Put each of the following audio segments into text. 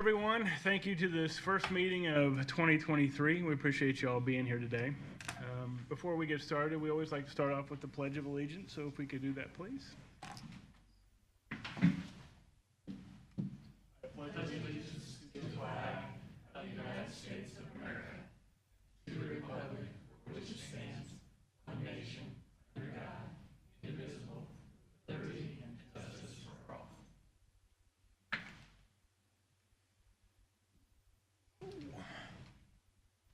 everyone. Thank you to this first meeting of 2023. We appreciate you all being here today. Before we get started, we always like to start off with the Pledge of Allegiance, so if we could do that, please. I pledge allegiance to the flag of the United States of America, to the republic for which it stands, one nation, under God, indivisible, with liberty and justice for all.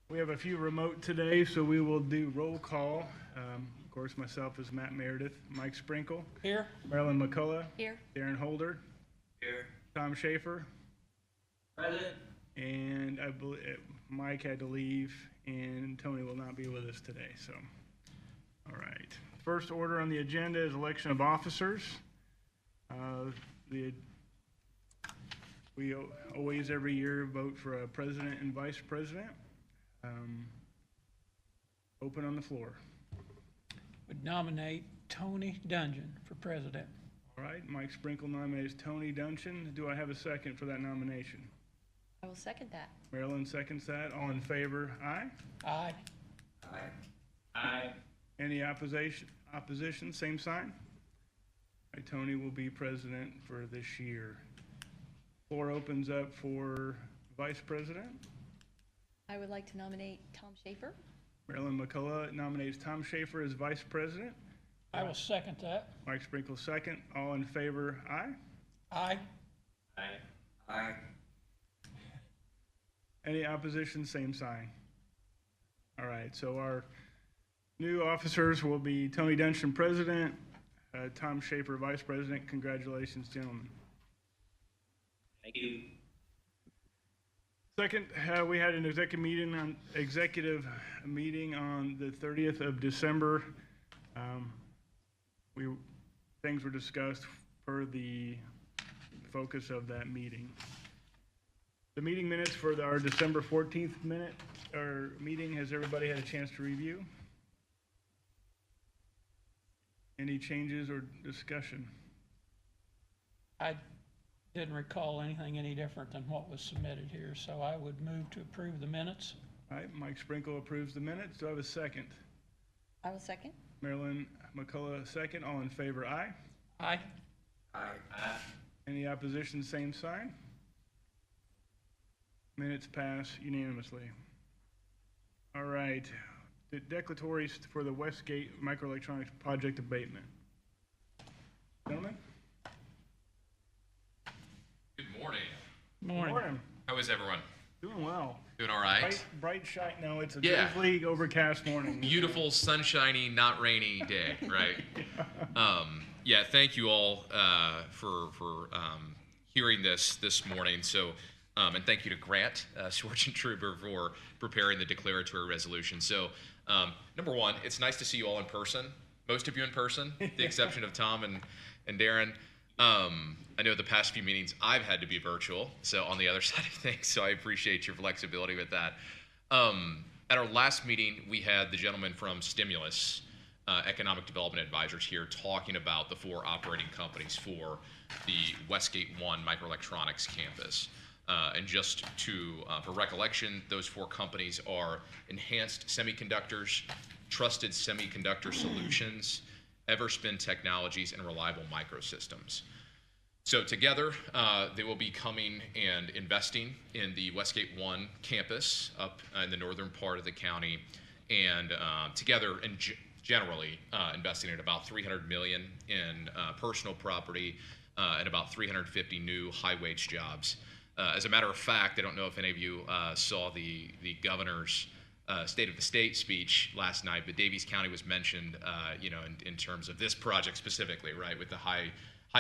We have a few remote today, so we will do roll call. Of course, myself is Matt Meredith, Mike Sprinkle. Here. Marilyn McCullough. Here. Darren Holder. Here. Tom Schaefer. Present. And I believe Mike had to leave, and Tony will not be with us today. So, all right. First order on the agenda is election of officers. We always every year vote for a president and vice president. Open on the floor. Would nominate Tony Dungeon for president. All right, Mike Sprinkle nominates Tony Dungeon. Do I have a second for that nomination? I will second that. Marilyn seconds that. All in favor, aye? Aye. Aye. Aye. Any opposition, same sign? All right, Tony will be president for this year. Floor opens up for vice president. I would like to nominate Tom Schaefer. Marilyn McCullough nominates Tom Schaefer as vice president. I will second that. Mike Sprinkle second. All in favor, aye? Aye. Aye. Aye. Any opposition, same sign. All right, so our new officers will be Tony Dungeon president, Tom Schaefer vice president. Congratulations, gentlemen. Thank you. Second, we had an executive meeting on the 30th of December. Things were discussed per the focus of that meeting. The meeting minutes for our December 14th meeting, has everybody had a chance to review? Any changes or discussion? I didn't recall anything any different than what was submitted here, so I would move to approve the minutes. All right, Mike Sprinkle approves the minutes. Do I have a second? I will second. Marilyn McCullough second. All in favor, aye? Aye. Aye. Aye. Any opposition, same sign? Minutes pass unanimously. All right, the declaratories for the Westgate Microelectronics Project abatement. Gentlemen? Good morning. Morning. How is everyone? Doing well. Doing all right? Bright shine. No, it's a Yeah. drizzly, overcast morning. Beautiful, sunshiny, not rainy day, right? Yeah, thank you all for hearing this morning. So, and thank you to Grant Schwartzentruber for preparing the declaratory resolution. So, number one, it's nice to see you all in person. Most of you in person, with the exception of Tom and Darren. I know the past few meetings I've had to be virtual, so on the other side of things, so I appreciate your flexibility with that. At our last meeting, we had the gentleman from Stimulus, Economic Development Advisors here talking about the 4 operating companies for the Westgate 1 Microelectronics campus. And just for recollection, those 4 companies are Enhanced Semiconductors, Trusted Semiconductor Solutions, Everspin Technologies, and Reliable Microsystems. So together, they will be coming and investing in the Westgate 1 campus up in the northern part of the county, and together and generally investing in about $300 million in personal property and about 350 new high-wage jobs. As a matter of fact, I don't know if any of you saw the governor's State of the State speech last night, but Daviess County was mentioned, in terms of this project specifically, right, with the high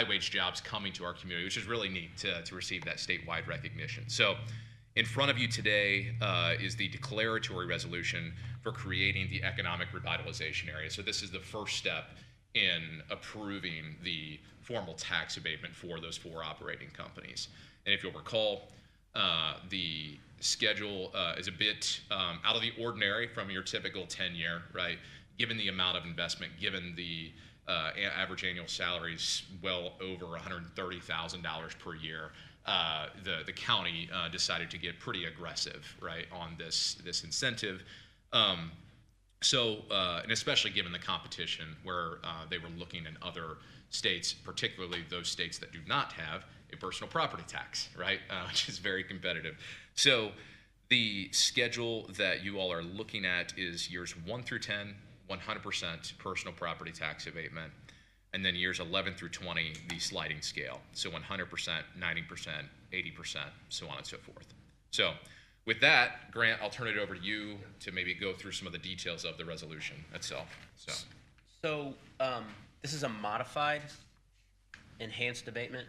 wage jobs coming to our community, which is really neat to receive that statewide recognition. So, in front of you today is the declaratory resolution for creating the economic revitalization area. So this is the first step in approving the formal tax abatement for those 4 operating companies. And if you'll recall, the schedule is a bit out of the ordinary from your typical 10-year, right? Given the amount of investment, given the average annual salaries well over $130,000 per year, the county decided to get pretty aggressive, right, on this incentive. And especially given the competition where they were looking in other states, particularly those states that do not have a personal property tax, right, which is very competitive. So the schedule that you all are looking at is years 1 through 10, 100% personal property tax abatement, and then years 11 through 20, the sliding scale. So 100%, 90%, 80%, so on and so forth. So with that, Grant, I'll turn it over to you to maybe go through some of the details of the resolution itself. So this is a modified enhanced abatement,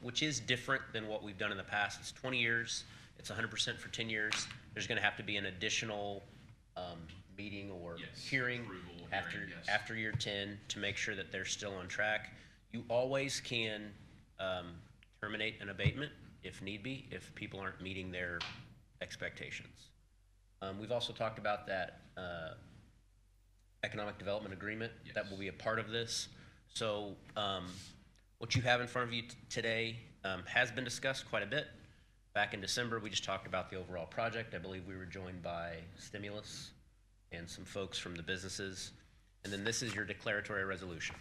which is different than what we've done in the past. It's 20 years. It's 100% for 10 years. There's going to have to be an additional meeting or hearing after year 10 to make sure that they're still on track. You always can terminate an abatement if need be, if people aren't meeting their expectations. We've also talked about that economic development agreement that will be a part of this. So what you have in front of you today has been discussed quite a bit. Back in December, we just talked about the overall project. I believe we were joined by Stimulus and some folks from the businesses. And then this is your declaratory resolution.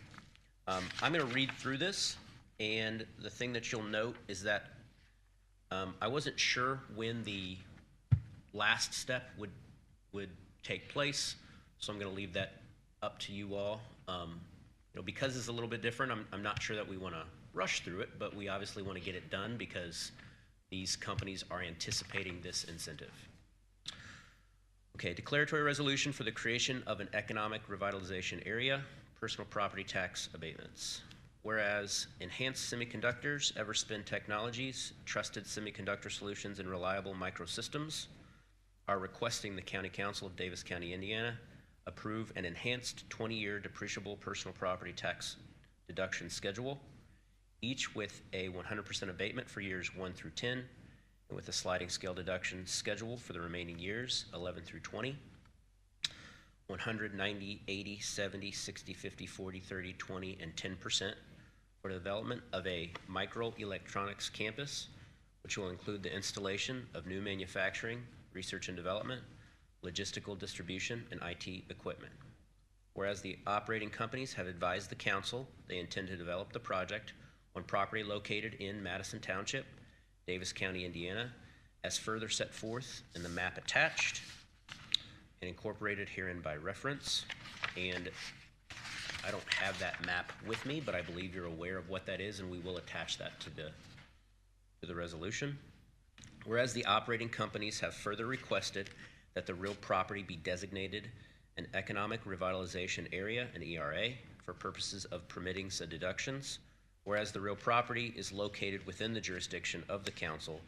I'm going to read through this, and the thing that you'll note is that I wasn't sure when the last step would take place, so I'm going to leave that up to you all. Because it's a little bit different, I'm not sure that we want to rush through it, but we obviously want to get it done because these companies are anticipating this incentive. Okay, declaratory resolution for the creation of an economic revitalization area, personal property tax abatements. Whereas enhanced semiconductors, Everspin Technologies, trusted semiconductor solutions, and reliable microsystems are requesting the County Council of Daviess County, Indiana, approve an enhanced 20-year depreciable personal property tax deduction schedule, each with a 100% abatement for years 1 through 10, and with a sliding scale deduction schedule for the remaining years 11 through 20, 100, 90, 80, 70, 60, 50, 40, 30, 20, and 10% for the development of a microelectronics campus, which will include the installation of new manufacturing, research and development, logistical distribution, and IT equipment. Whereas the operating companies have advised the council they intend to develop the project on property located in Madison Township, Daviess County, Indiana, as further set forth in the map attached and incorporated herein by reference. And I don't have that map with me, but I believe you're aware of what that is, and we will attach that to the resolution. Whereas the operating companies have further requested that the real property be designated an economic revitalization area, an ERA, for purposes of permitting said deductions. Whereas the real property is located within the jurisdiction of the council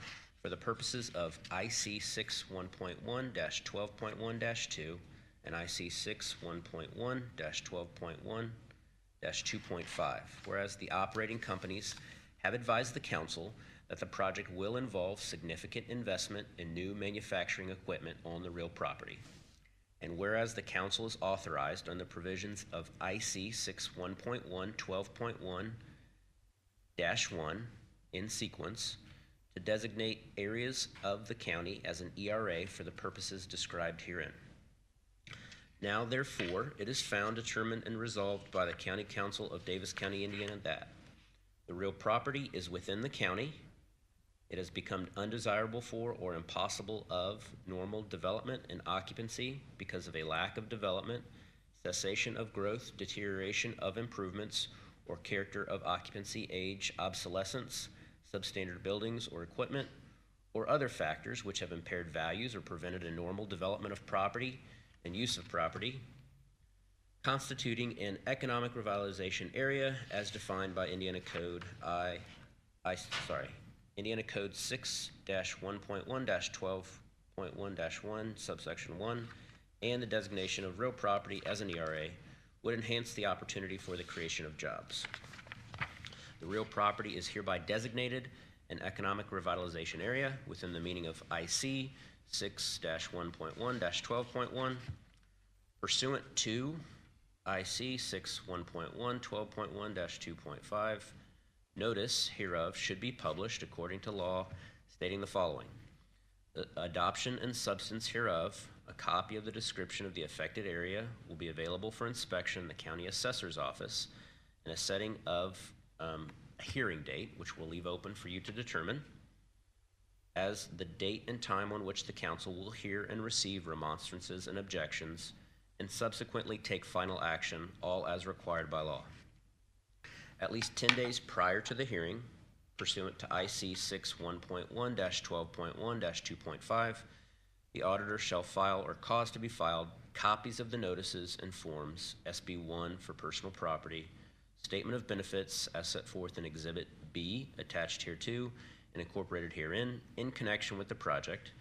for the purposes of IC 6.1.12.1-2 and IC 6.1.12.1-2.5. Whereas the operating companies have advised the council that the project will involve significant investment in new manufacturing equipment on the real property. And whereas the council is authorized on the provisions of IC 6.1.12.1-1 in sequence to designate areas of the county as an ERA for the purposes described herein. Now, therefore, it is found, determined, and resolved by the County Council of Daviess County, Indiana, that the real property is within the county. It has become undesirable for or impossible of normal development and occupancy because of a lack of development, cessation of growth, deterioration of improvements, or character of occupancy, age, obsolescence, substandard buildings or equipment, or other factors which have impaired values or prevented a normal development of property and use of property, constituting an economic revitalization area as defined by Indiana Code Indiana Code 6-1.1-12.1-1, subsection 1, and the designation of real property as an ERA would enhance the opportunity for the creation of jobs. The real property is hereby designated an economic revitalization area within the meaning of IC 6-1.1-12.1, pursuant to IC 6-1.1-12.1-2.5, Notice hereof should be published according to law, stating the following. The adoption and substance hereof, a copy of the description of the affected area will be available for inspection in the county assessor's office in a setting of a hearing date, which we'll leave open for you to determine, as the date and time on which the council will hear and receive remonstrances and objections, and subsequently take final action, all as required by law. At least 10 days prior to the hearing, pursuant to IC 61.1-12.1-2.5, the auditor shall file or cause to be filed copies of the notices and forms, SB 1 for personal property, statement of benefits as set forth in Exhibit B attached hereto and incorporated herein in connection with the project,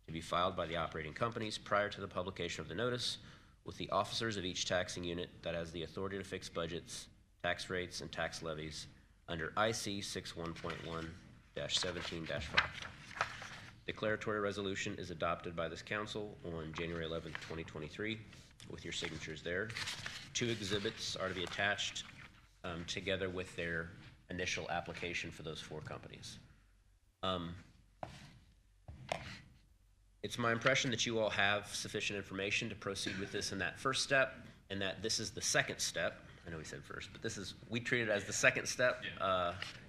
to be filed by the operating companies prior to the publication of the notice with the officers of each taxing unit that has the authority to fix budgets, tax rates, and tax levies under IC 61.1-17-5. Declaratory resolution is adopted by this council on January 11th, 2023, with your signatures there. 2 exhibits are to be attached together with their initial application for those 4 companies. It's my impression that you all have sufficient information to proceed with this in that first step, and that this is the second step. I know we said first, but we treat it as the second step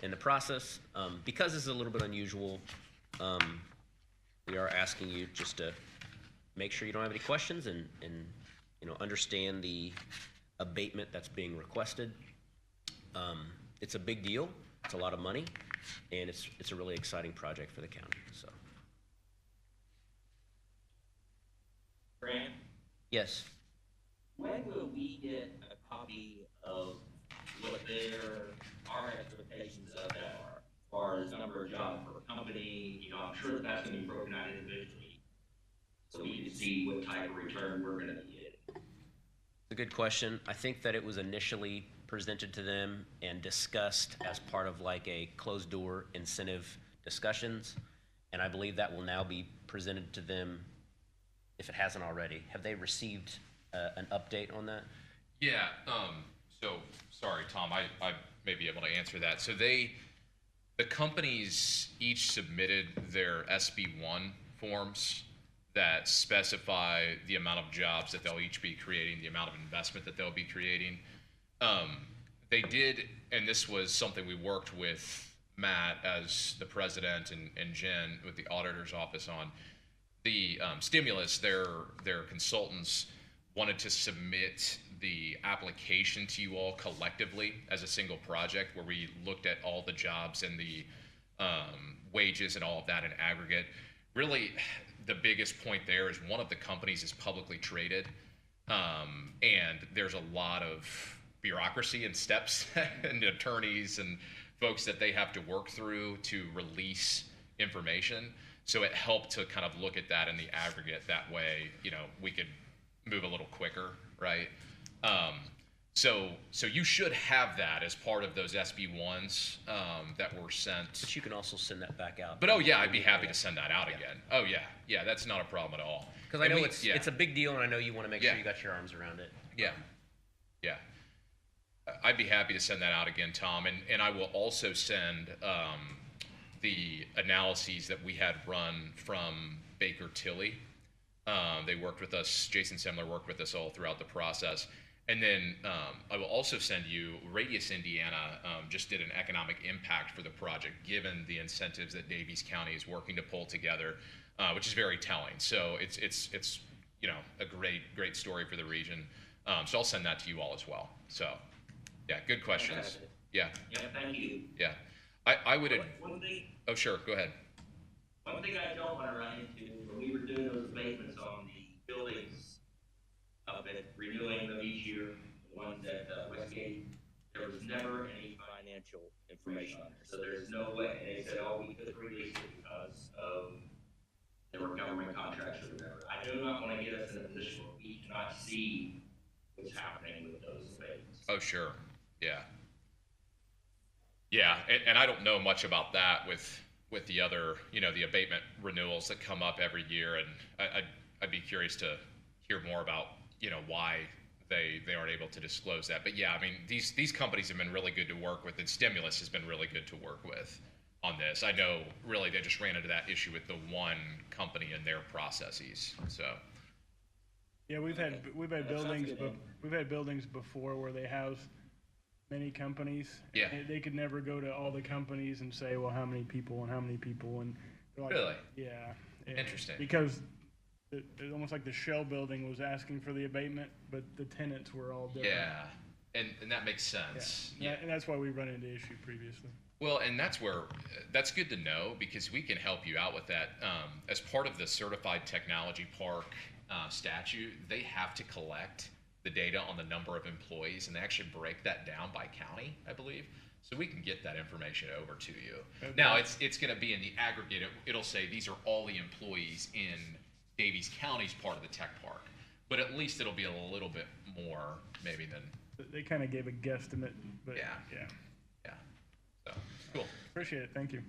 in the process. Because this is a little bit unusual, we are asking you just to make sure you don't have any questions and understand the abatement that's being requested. It's a big deal. It's a lot of money, and it's a really exciting project for the county. So, Grant, yes. when will we get a copy of what our expectations of that are, as far as number of jobs per company? I'm sure that's gonna be broken out individually, so we can see what type of return we're gonna be getting. It's a good question. I think that it was initially presented to them and discussed as part of like a closed door incentive discussions. And I believe that will now be presented to them if it hasn't already. Have they received an update on that? Yeah, so, sorry, Tom, I may be able to answer that. So the companies each submitted their SB1 forms that specify the amount of jobs that they'll each be creating, the amount of investment that they'll be creating. They did, and this was something we worked with Matt as the president and Jen with the auditor's office on. The stimulus, their consultants wanted to submit the application to you all collectively as a single project, where we looked at all the jobs and the wages and all of that in aggregate. Really, the biggest point there is one of the companies is publicly traded, and there's a lot of bureaucracy and steps and attorneys and folks that they have to work through to release information. So it helped to kind of look at that in the aggregate. That way, we could move a little quicker, right? So you should have that as part of those SB1s that were sent. But you can also send that back out. But I'd be happy to send that out again. Oh yeah, that's not a problem at all. Because I know it's a big deal, and I know you want to make sure you got your arms around it. Yeah. I'd be happy to send that out again, Tom, and I will also send the analyses that we had run from Baker Tilly. They worked with us. Jason Semler worked with us all throughout the process. And then I will also send you, Radius, Indiana just did an economic impact for the project, given the incentives that Daviess County is working to pull together, which is very telling. So it's a great story for the region. So I'll send that to you all as well. So yeah, good questions. Yeah. Yeah, thank you. Yeah. I would. One thing. Oh, sure. Go ahead. One thing I don't want to run into, when we were doing those abatements on the buildings up at renewing them each year, the ones at Westgate, there was never any financial information on there. So there's no way. They said, we couldn't release it because of there were government contracts or whatever. I do not want to get us in a position where we cannot see what's happening with those abatements. Oh, sure. Yeah. Yeah, and I don't know much about that with the other, the abatement renewals that come up every year, and I'd be curious to hear more about, why they aren't able to disclose that. But yeah, I mean, these companies have been really good to work with, and Stimulus has been really good to work with on this. I know really they just ran into that issue with the one company and their processes. So Yeah, we've had buildings before where they have many companies. Yeah. And they could never go to all the companies and say, well, how many people, and they're like, Really? Yeah. Interesting. Because it's almost like the shell building was asking for the abatement, but the tenants were all different. yeah, and that makes sense. Yeah. And that's why we run into issue previously. Well, and that's good to know, because we can help you out with that. As part of the Certified Technology Park statute, they have to collect the data on the number of employees, and they actually break that down by county, I believe. So we can get that information over to you. Okay. Now, it's going to be in the aggregate. It'll say these are all the employees in Daviess County's part of the tech park, but at least it'll be a little bit more maybe than. They kind of gave a guesstimate, but Yeah. yeah. So cool. Appreciate it. Thank you.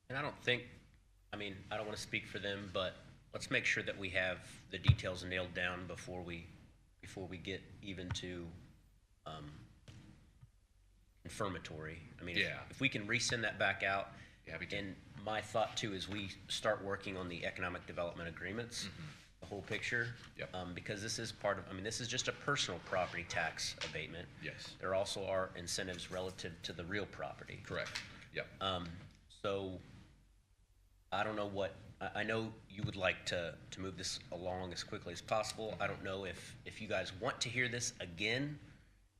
And I don't want to speak for them, but let's make sure that we have the details nailed down before we get even to confirmatory. I mean, Yeah. if we can resend that back out. Yeah, we can. And my thought too is we start working on the economic development agreements, the whole picture. Yep. Because this is this is just a personal property tax abatement. Yes. There also are incentives relative to the real property. Correct. Yep. So I don't know I know you would like to move this along as quickly as possible. I don't know if you guys want to hear this again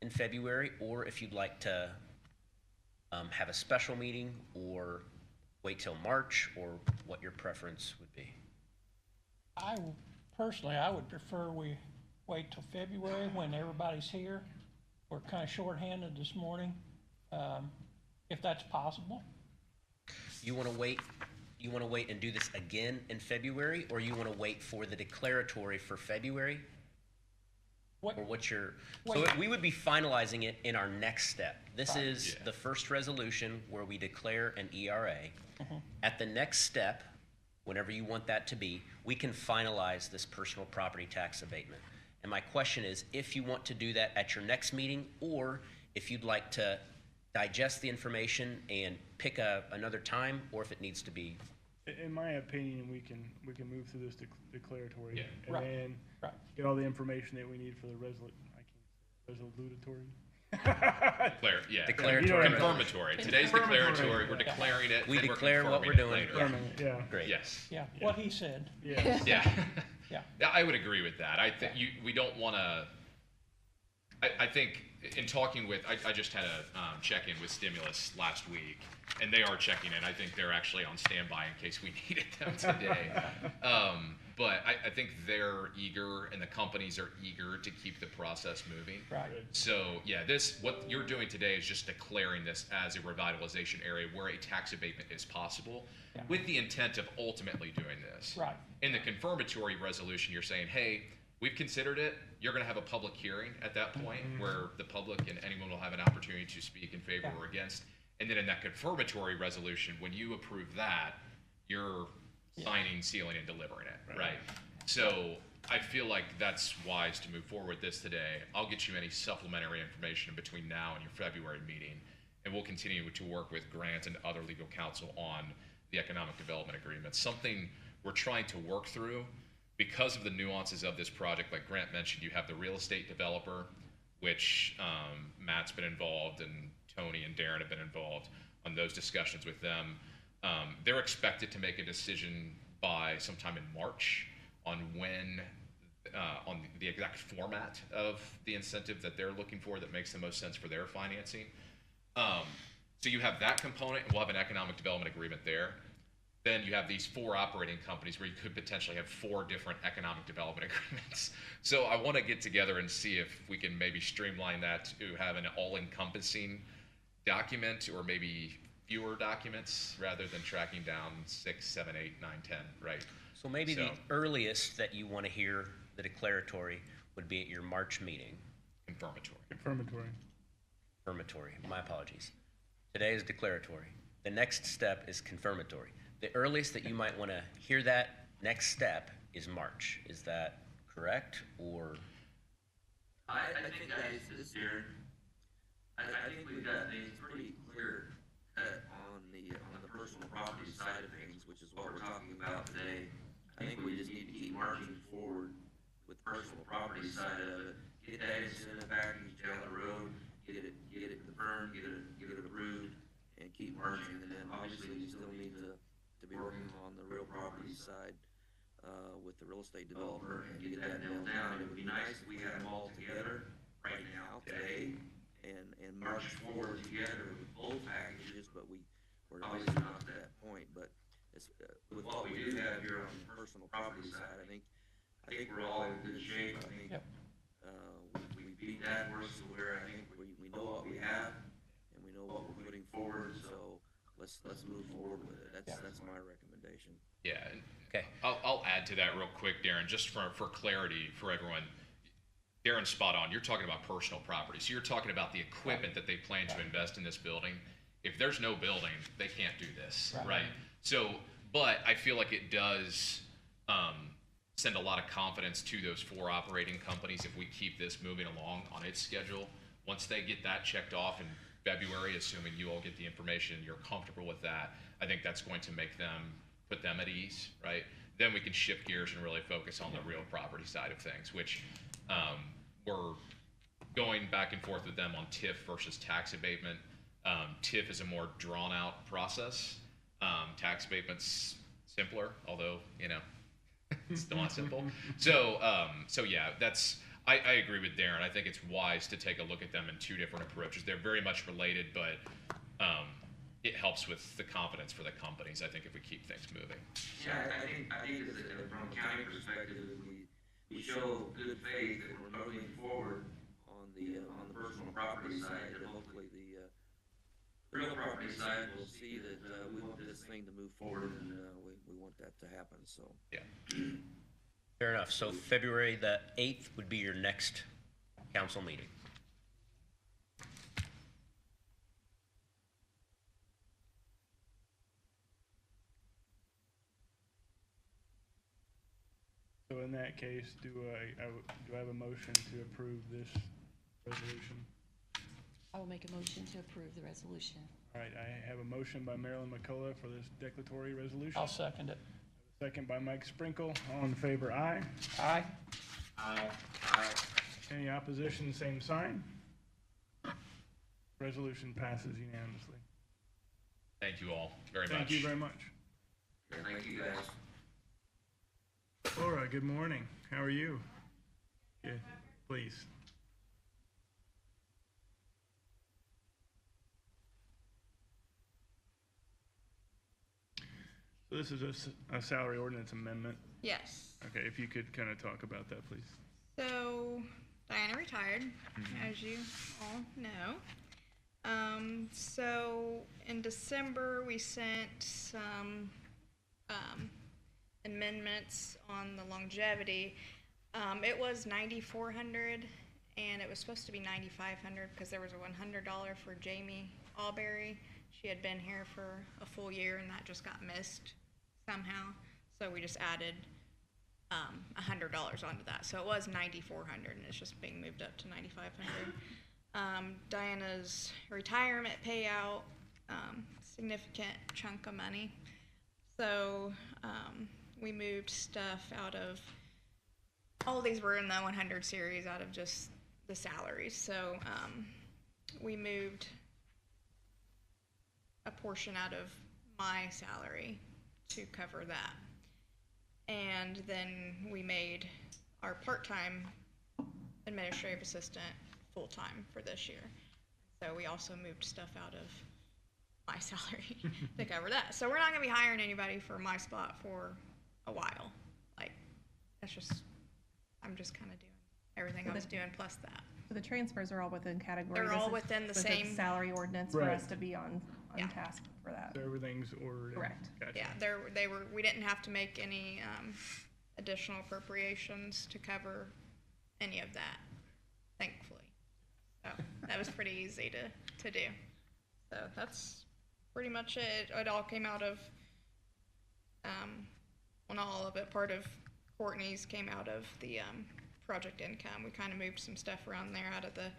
in February, or if you'd like to have a special meeting or wait till March, or what your preference would be. Personally, I would prefer we wait till February when everybody's here. We're kind of shorthanded this morning, if that's possible. You want to wait and do this again in February, or you want to wait for the declaratory for February? What, Or what's your, Wait. so we would be finalizing it in our next step. This Right. is Yeah. the first resolution where we declare an ERA. At the next step, whenever you want that to be, we can finalize this personal property tax abatement. And my question is, if you want to do that at your next meeting, or if you'd like to digest the information and pick another time, or if it needs to be. In my opinion, we can move through this declaratory. Yeah. And Right. then Right. get all the information that we need for the resolutatory. Declaratory. Confirmatory. Today's declaratory. We're Yeah. declaring it. We then declare what confirming we're it doing. later. Yeah. Great. Yes. Yeah, what he said. Yeah. Yeah. Yeah. Yeah, I would agree with that. I think we don't want to. I think in talking with, I just had a check-in with Stimulus last week, and they are checking in. I think they're actually on standby in case we needed them today. But I think they're eager, and the companies are eager to keep the process moving. Right. So yeah, what you're doing today is just declaring this as a revitalization area where a tax abatement is possible, Yeah. with the intent of ultimately doing this. Right. In the confirmatory resolution, you're saying, hey, we've considered it. You're going to have a public hearing at that point where the public and anyone will have an opportunity to speak in favor Yeah. or against. And then in that confirmatory resolution, when you approve that, you're signing, sealing, and delivering it, right? So I feel like that's wise to move forward with this today. I'll get you any supplementary information between now and your February meeting, and we'll continue to work with Grant and other legal counsel on the economic development agreement. Something we're trying to work through because of the nuances of this project. Like Grant mentioned, you have the real estate developer, which Matt's been involved, and Tony and Darren have been involved on those discussions with them. They're expected to make a decision by sometime in March on when, on the exact format of the incentive that they're looking for that makes the most sense for their financing. So you have that component, and we'll have an economic development agreement there. Then you have these 4 operating companies where you could potentially have 4 different economic development agreements. So I want to get together and see if we can maybe streamline that to have an all-encompassing document, or maybe fewer documents rather than tracking down 6, 7, 8, 9, 10, right? So maybe the earliest that you want to hear the declaratory would be at your March meeting. Confirmatory. Confirmatory, my apologies. Today is declaratory. The next step is confirmatory. The earliest that you might want to hear that next step is March. Is that correct, or? I think guys, this year, I think we've got things pretty clear cut on the personal property side of things, which is what we're talking about today. I think we just need to keep marching forward with the personal property side of it. Get that incentive package down the road, get it confirmed, get it approved, and keep marching. And then obviously you still need to be working on the real property side with the real estate developer and get that nailed down. It would be nice if we had them all together right now, today, and march forward together with both packages, but we're obviously not to that point. But it's, with what we do have here on the personal property side, I think we're all in good shape. I think Yep. we beat that horse to where I think we know what we have and we know what we're putting forward. So let's move forward with it. That's my recommendation. Yeah. And Okay. I'll add to that real quick, Darren, just for clarity for everyone. Darren's spot on. You're talking about personal property. So you're talking about the equipment that they plan to invest in this building. If there's no building, they can't do this, right? So, but I feel like it does send a lot of confidence to those 4 operating companies if we keep this moving along on its schedule. Once they get that checked off in February, assuming you all get the information, you're comfortable with that, I think that's going to put them at ease, right? Then we can shift gears and really focus on the real property side of things, which we're going back and forth with them on TIF versus tax abatement. TIF is a more drawn out process. Tax abatement's simpler, although, it's still not simple. So yeah, I agree with Darren. I think it's wise to take a look at them in 2 different approaches. They're very much related, but it helps with the confidence for the companies, I think, if we keep things moving. Yeah, I think from a county perspective, if we show good faith that we're moving forward on the personal property side, that hopefully the real property side will see that we want this thing to move forward, and we want that to happen. So Yeah. Fair enough. So February the 8th would be your next council meeting. So in that case, do I have a motion to approve this resolution? I will make a motion to approve the resolution. All right, I have a motion by Marilyn McCullough for this declaratory resolution. I'll second it. Second by Mike Sprinkle. All in favor, aye. Aye. Aye. Any opposition, same sign. Resolution passes unanimously. Thank you all very much. Thank you very much. Thank you, guys. Laura, good morning. How are you? Good. Please. So this is a salary ordinance amendment. Yes. Okay, if you could kind of talk about that, please. So Diana retired, as you all know. So in December, we sent some amendments on the longevity. It was $9,400, and it was supposed to be $9,500 because there was a $100 for Jamie Alberry. She had been here for a full year, and that just got missed somehow. So we just added $100 onto that. So it was $9,400, and it's just being moved up to $9,500. Diana's retirement payout, significant chunk of money. So we moved stuff out of, all of these were in the 100 series out of just the salaries. So we moved a portion out of my salary to cover that. And then we made our part-time administrative assistant full-time for this year. So we also moved stuff out of my salary to cover that. So we're not gonna be hiring anybody for my spot for a while. Like, that's just, I'm just kind of doing everything I was doing plus that. So the transfers are all within category. They're This all is within the within same. salary ordinance for Right. us to be on Yeah. task for that. So everything's ordered. in. Correct. Gotcha. Yeah, we didn't have to make any additional appropriations to cover any of that, thankfully. So that was pretty easy to do. So that's pretty much it. It all came out of, well, not all of it, part of Courtney's came out of the project income. We kind of moved some stuff around there out of the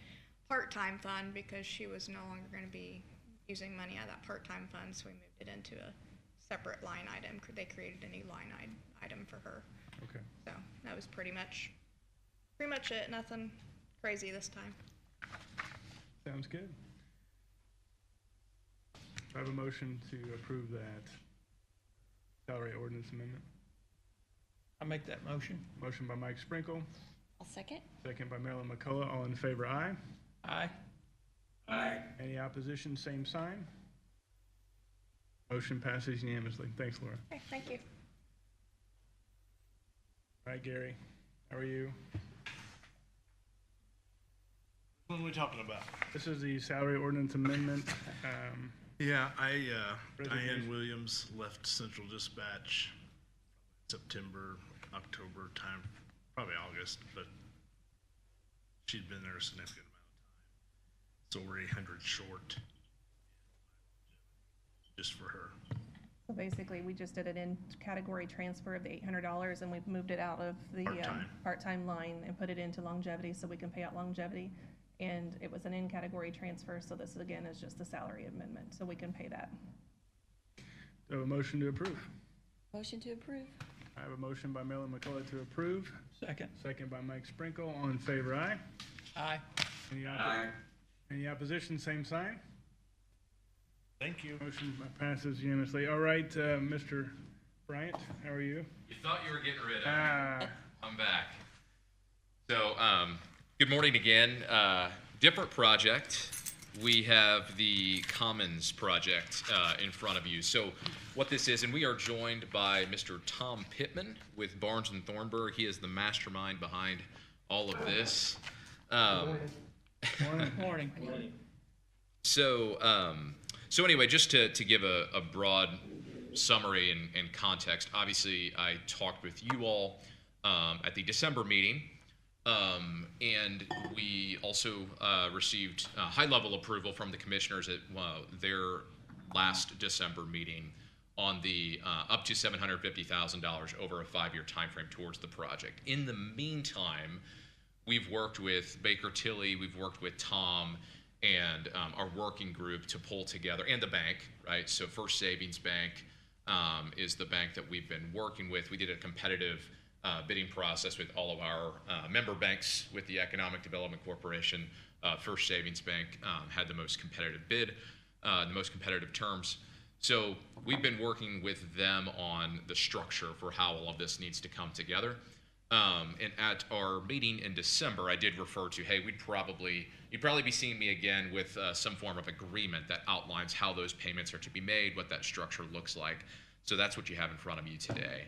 part-time fund because she was no longer going to be using money out of that part-time fund, so we moved it into a separate line item. They created a new line item for her. Okay. So that was pretty much it. Nothing crazy this time. Sounds good. I have a motion to approve that salary ordinance amendment. I make that motion. Motion by Mike Sprinkle, I'll second. second by Marilyn McCullough. All in favor, aye. Aye. Aye. Any opposition, same sign. Motion passes unanimously. Thanks, Laura. Okay, thank you. All right, Gary, how are you? What are we talking about? This is the salary ordinance amendment. Yeah, Diane Resignation. Williams left Central Dispatch September, October time, probably August, but she'd been there a significant amount of time. So we're 800 short just for her. So basically, we just did an in-category transfer of the $800, and we've moved it out of the Part-time. part-time line and put it into longevity, so we can pay out longevity. And it was an in-category transfer, so this again is just a salary amendment, so we can pay that. Do I have a motion to approve? Motion to approve. I have a motion by Marilyn McCullough to approve, Second. second by Mike Sprinkle. All in favor, aye. Aye. Any opposition, same sign. Thank you. Motion passes unanimously. All right, Mr. Bryant, how are you? You thought you were getting rid of me. Ah, I'm back. So, good morning again. Different project. We have the Commons project in front of you. So, what this is, and we are joined by Mr. Tom Pittman with Barnes and Thornburg. He is the mastermind behind all of this. Morning. So anyway, just to give a broad summary and context, obviously I talked with you all at the December meeting, and we also received high-level approval from the commissioners at their last December meeting on the up to $750,000 over a 5-year time frame towards the project. In the meantime, we've worked with Baker Tilly, we've worked with Tom, and our working group to pull together, and the bank, right? So First Savings Bank is the bank that we've been working with. We did a competitive bidding process with all of our member banks with the Economic Development Corporation. First Savings Bank had the most competitive bid, the most competitive terms. So we've been working with them on the structure for how all of this needs to come together. And at our meeting in December, I did refer to, hey, you'd probably be seeing me again with some form of agreement that outlines how those payments are to be made, what that structure looks like. So that's what you have in front of you today.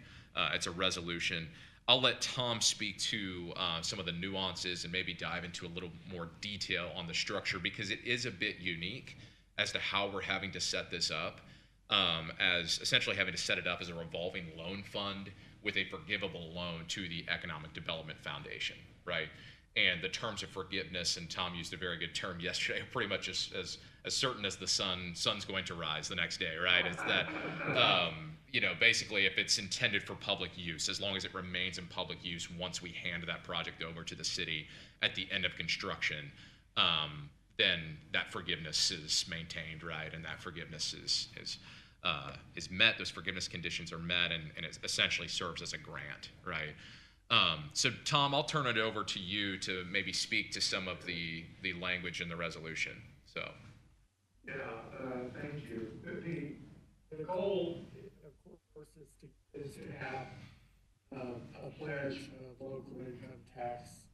It's a resolution. I'll let Tom speak to some of the nuances and maybe dive into a little more detail on the structure, because it is a bit unique as to how we're having to set this up, as essentially having to set it up as a revolving loan fund with a forgivable loan to the Economic Development Foundation, right? And the terms of forgiveness, and Tom used a very good term yesterday, pretty much as certain as the sun's going to rise the next day, right? It's that, basically if it's intended for public use, as long as it remains in public use once we hand that project over to the city at the end of construction, then that forgiveness is maintained, right? And that forgiveness is met, those forgiveness conditions are met, and it essentially serves as a grant, right? So Tom, I'll turn it over to you to maybe speak to some of the language in the resolution, so. Yeah, thank you. The goal, of course, is to have a pledge of local income tax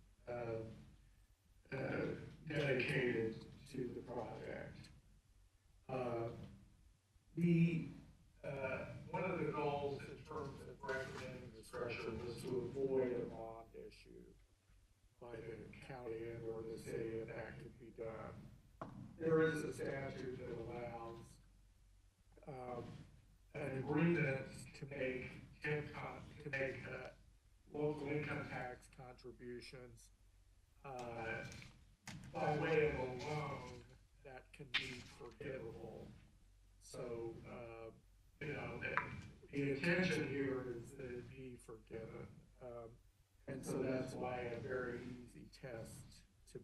dedicated to the project. One of the goals in terms of recommending the structure was to avoid a bond issue by the county and or the city, if that could be done. There is a statute that allows an agreement to make local income tax contributions by way of a loan that can be forgivable. So, the intention here is that it be forgiven. And so that's why a very easy test to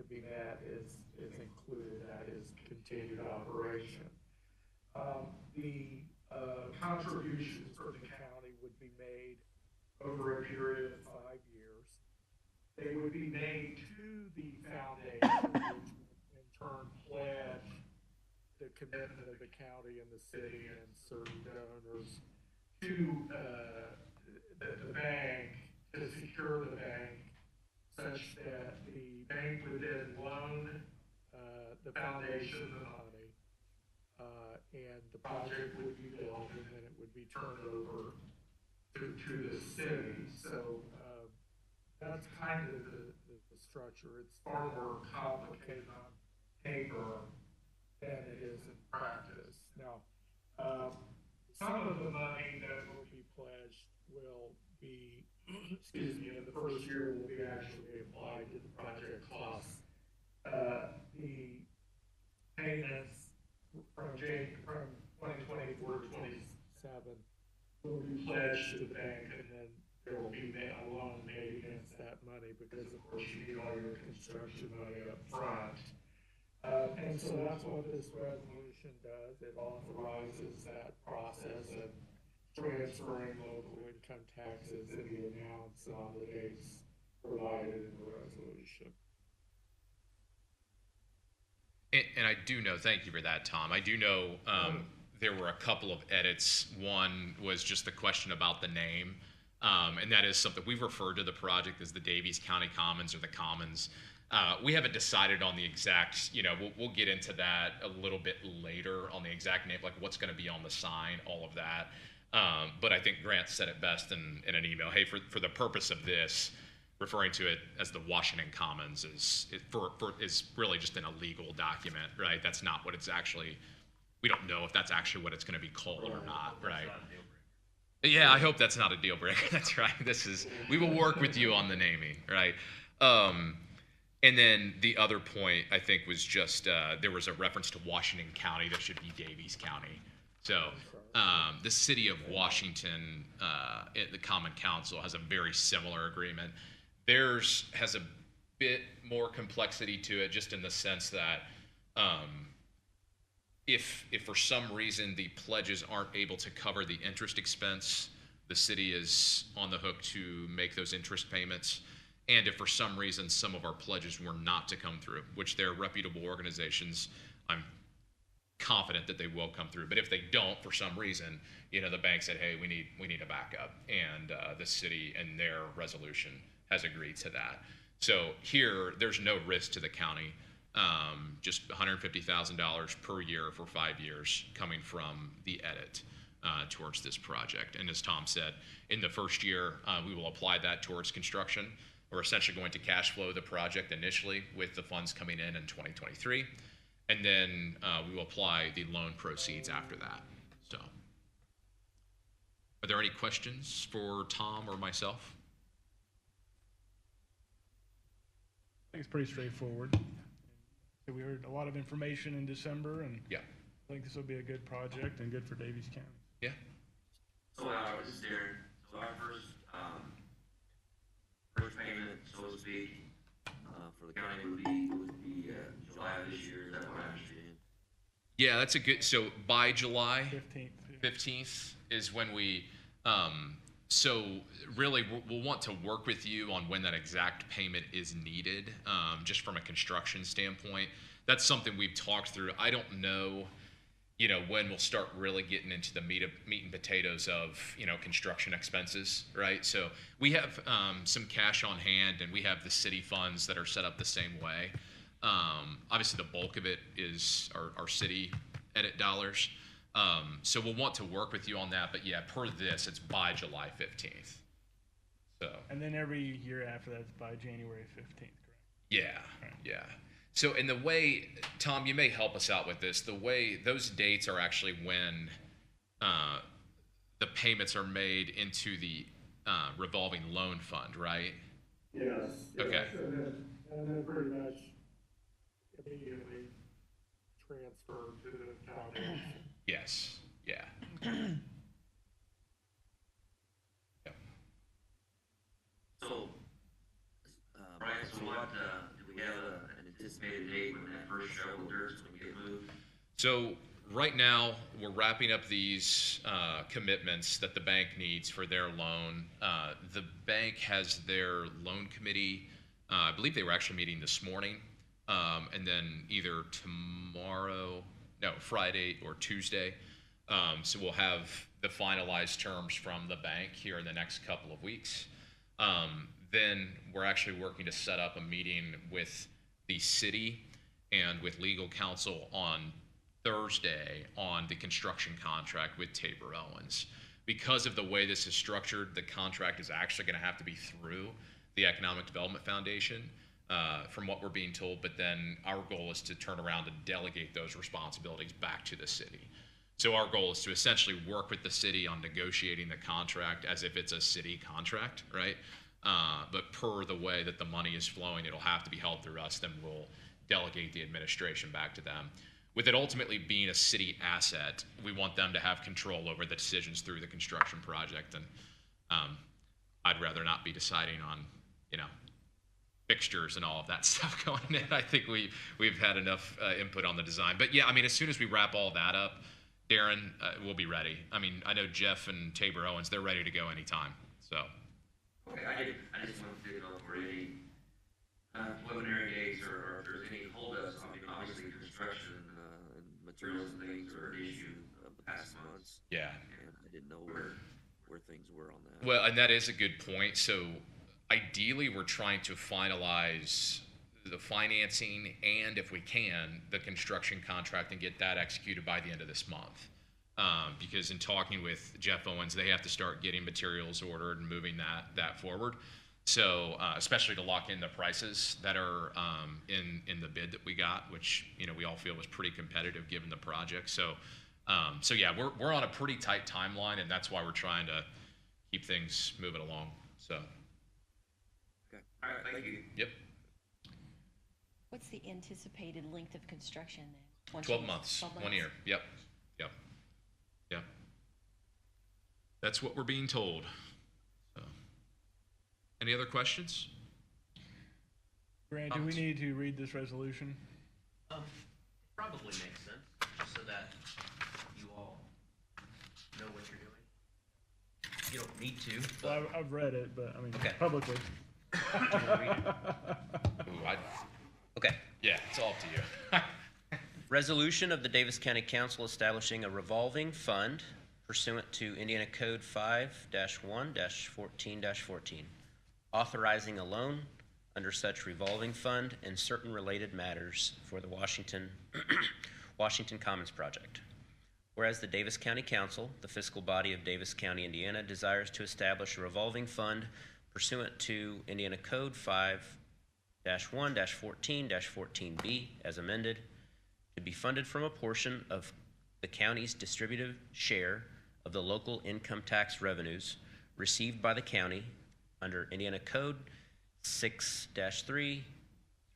be met is included, that is continued operation. The contributions for the county would be made over a period of 5 years. They would be made to the foundation, which would in turn pledge the commitment of the county and the city and certain donors to the bank, to secure the bank, such that the bank would then loan the foundation the money, and the project would be built, and then it would be turned over to the city. So that's kind of the structure. It's far more complicated on paper than it is in practice. Now, some of the money that will be pledged will be, excuse me, in the first year will be actually applied to the project costs. The payments from 2024 to 27 will be pledged to the bank, and then there will be a loan made against that money because, of course, you need all your construction money up front. And so that's what this resolution does. It authorizes that process of transferring local income taxes in the amounts and on the dates provided in the resolution. And I do know, thank you for that, Tom. I do know there were a couple of edits. One was just the question about the name. And that is something we've referred to the project as the Daviess County Commons or the Commons. We haven't decided on the exact, we'll get into that a little bit later on the exact name, like what's going to be on the sign, all of that. But I think Grant said it best in an email. Hey, for the purpose of this, referring to it as the Washington Commons is really just an illegal document, right? That's not what it's actually. We don't know if that's actually what it's going to be called or not, right? Yeah, I hope that's not a deal breaker. That's right. We will work with you on the naming, right? And then the other point I think was just there was a reference to Washington County that should be Daviess County. So the city of Washington, the Common Council has a very similar agreement. Theirs has a bit more complexity to it, just in the sense that if for some reason the pledges aren't able to cover the interest expense, the city is on the hook to make those interest payments. And if for some reason some of our pledges were not to come through, which they're reputable organizations, I'm confident that they will come through. But if they don't for some reason, the bank said, hey, we need a backup, and the city and their resolution has agreed to that. So here, there's no risk to the county, just $150,000 per year for 5 years coming from the edit towards this project. And as Tom said, in the first year, we will apply that towards construction. We're essentially going to cash flow the project initially with the funds coming in 2023, and then we will apply the loan proceeds after that. So, are there any questions for Tom or myself? I think it's pretty straightforward. So we heard a lot of information in December, and yeah, I think this will be a good project and good for Daviess County. Yeah. So this is Darren. So our first payment, so to speak, for the county would be July of this year. Is that what I understand? Yeah, that's a good. So by July 15th is when we. So really, we'll want to work with you on when that exact payment is needed, just from a construction standpoint. That's something we've talked through. I don't know, when we'll start really getting into the meat and potatoes of, construction expenses, right? So we have some cash on hand, and we have the city funds that are set up the same way. Obviously, the bulk of it is our city edit dollars. So we'll want to work with you on that, but yeah, per this, it's by July 15th. So. And then every year after that's by January 15th, correct? Yeah, right. Yeah. So in the way, Tom, you may help us out with this, the way those dates are actually when the payments are made into the revolving loan fund, right? Yes. Okay. And then pretty much immediately transfer to the foundation. Yes. Yeah. So So, Brian, so what, do we have an anticipated date when that first shovel of dirt's gonna get moved? So right now, we're wrapping up these commitments that the bank needs for their loan. The bank has their loan committee, I believe they were actually meeting this morning, and then either Friday or Tuesday. So we'll have the finalized terms from the bank here in the next couple of weeks. Then we're actually working to set up a meeting with the city and with legal counsel on Thursday on the construction contract with Tabor Owens. Because of the way this is structured, the contract is actually going to have to be through the Economic Development Foundation, from what we're being told, but then our goal is to turn around and delegate those responsibilities back to the city. So our goal is to essentially work with the city on negotiating the contract as if it's a city contract, right? But per the way that the money is flowing, it'll have to be held through us, then we'll delegate the administration back to them. With it ultimately being a city asset, we want them to have control over the decisions through the construction project, and I'd rather not be deciding on, fixtures and all of that stuff going in. I think we've had enough input on the design. But yeah, I mean, as soon as we wrap all that up, Darren, we'll be ready. I mean, I know Jeff and Tabor Owens, they're ready to go anytime, so. Okay, I just wanted to know if there were any preliminary dates or if there's any holdups. I mean, obviously construction and materials and things are an issue of the past months. Yeah. And I didn't know where things were on that. Well, and that is a good point. So ideally, we're trying to finalize the financing and, if we can, the construction contract and get that executed by the end of this month. Because in talking with Jeff Owens, they have to start getting materials ordered and moving that forward. So especially to lock in the prices that are in the bid that we got, which we all feel was pretty competitive given the project. So yeah, we're on a pretty tight timeline, and that's why we're trying to keep things moving along. So. Okay. All right. Thank you. Yep. What's the anticipated length of construction then? 12 months, 1 year. Yep. That's what we're being told. So. Any other questions? Grant, do we need to read this resolution? Probably makes sense, just so that you all know what you're doing. You don't need to. Well, I've read it, but I mean, Okay. publicly. Okay. Yeah, it's all up to you. Resolution of the Davis County Council establishing a revolving fund pursuant to Indiana Code 5-1-14-14, authorizing a loan under such revolving fund and certain related matters for the Washington Commons project. Whereas the Davis County Council, the fiscal body of Davis County, Indiana, desires to establish a revolving fund pursuant to Indiana Code 5-1-14-14B as amended, to be funded from a portion of the county's distributive share of the local income tax revenues received by the county under Indiana Code 6-3,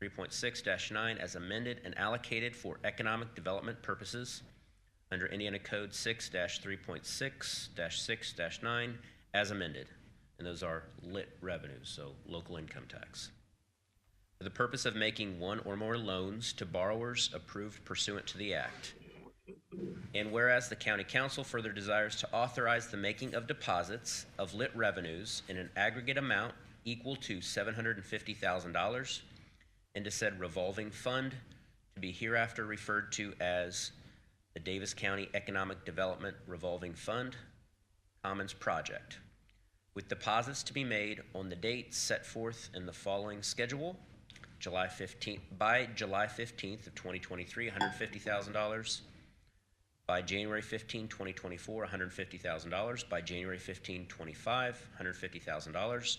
3.6-9 as amended and allocated for economic development purposes under Indiana Code 6-3.6-6-9 as amended. And those are lit revenues, so local income tax. For the purpose of making one or more loans to borrowers approved pursuant to the act. And whereas the county council further desires to authorize the making of deposits of lit revenues in an aggregate amount equal to $750,000 into said revolving fund to be hereafter referred to as the Davis County Economic Development Revolving Fund, Commons Project, with deposits to be made on the dates set forth in the following schedule. By July 15th of 2023, $150,000. By January 15, 2024, $150,000. By January 15, 25, $150,000.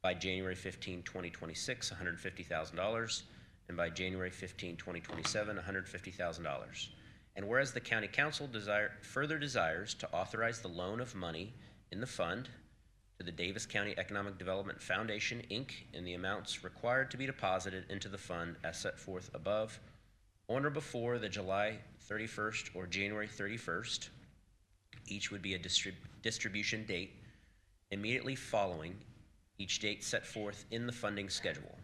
By January 15, 2026, $150,000. And by January 15, 2027, $150,000. And whereas the county council further desires to authorize the loan of money in the fund to the Davis County Economic Development Foundation, Inc., in the amounts required to be deposited into the fund as set forth above, on or before the July 31st or January 31st, each would be a distribution date immediately following each date set forth in the funding schedule.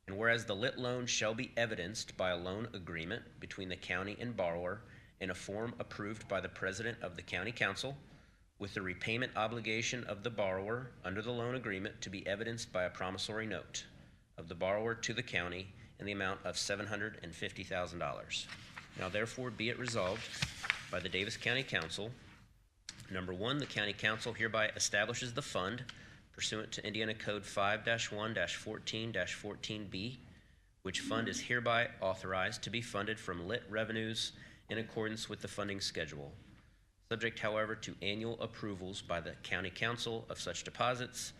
And whereas the lit loan shall be evidenced by a loan agreement between the county and borrower in a form approved by the president of the county council, with the repayment obligation of the borrower under the loan agreement to be evidenced by a promissory note of the borrower to the county in the amount of $750,000. Now therefore be it resolved by the Daviess County Council. Number one, the county council hereby establishes the fund pursuant to Indiana Code 5-1-14-14B, which fund is hereby authorized to be funded from lit revenues in accordance with the funding schedule, subject, however, to annual approvals by the county council of such deposits,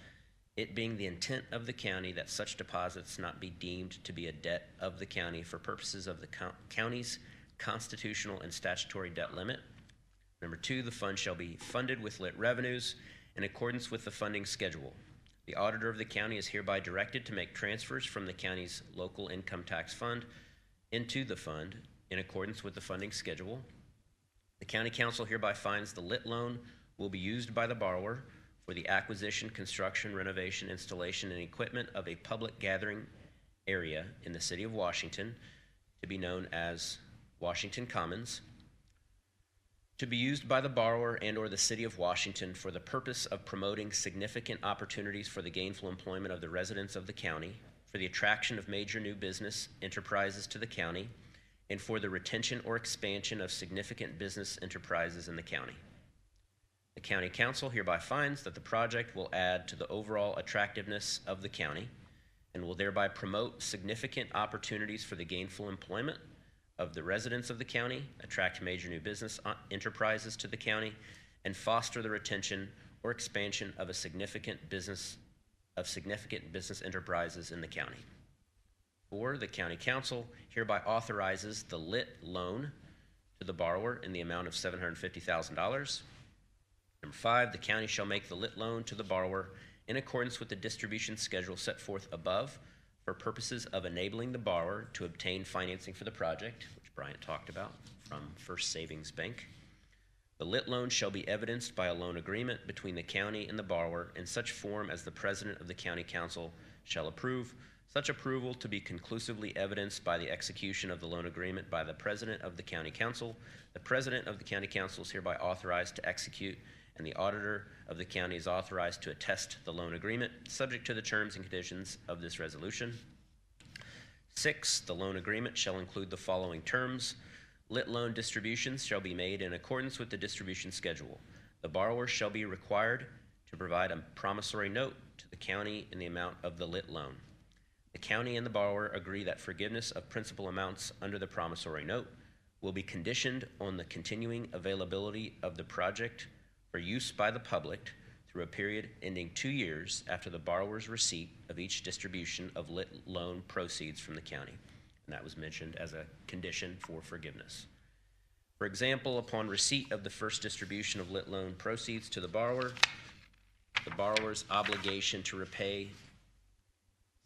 it being the intent of the county that such deposits not be deemed to be a debt of the county for purposes of the county's constitutional and statutory debt limit. Number two, the fund shall be funded with lit revenues in accordance with the funding schedule. The auditor of the county is hereby directed to make transfers from the county's local income tax fund into the fund in accordance with the funding schedule. The county council hereby finds the lit loan will be used by the borrower for the acquisition, construction, renovation, installation, and equipment of a public gathering area in the city of Washington to be known as Washington Commons, to be used by the borrower and or the city of Washington for the purpose of promoting significant opportunities for the gainful employment of the residents of the county, for the attraction of major new business enterprises to the county, and for the retention or expansion of significant business enterprises in the county. The county council hereby finds that the project will add to the overall attractiveness of the county and will thereby promote significant opportunities for the gainful employment of the residents of the county, attract major new business enterprises to the county, and foster the retention or expansion of significant business enterprises in the county. 4, the county council hereby authorizes the lit loan to the borrower in the amount of $750,000. Number 5, the county shall make the lit loan to the borrower in accordance with the distribution schedule set forth above for purposes of enabling the borrower to obtain financing for the project, which Bryant talked about from First Savings Bank. The lit loan shall be evidenced by a loan agreement between the county and the borrower in such form as the president of the county council shall approve, such approval to be conclusively evidenced by the execution of the loan agreement by the president of the county council. The president of the county council is hereby authorized to execute, and the auditor of the county is authorized to attest the loan agreement, subject to the terms and conditions of this resolution. 6, the loan agreement shall include the following terms. Lit loan distributions shall be made in accordance with the distribution schedule. The borrower shall be required to provide a promissory note to the county in the amount of the lit loan. The county and the borrower agree that forgiveness of principal amounts under the promissory note will be conditioned on the continuing availability of the project for use by the public through a period ending 2 years after the borrower's receipt of each distribution of lit loan proceeds from the county. And that was mentioned as a condition for forgiveness. For example, upon receipt of the first distribution of lit loan proceeds to the borrower's obligation to repay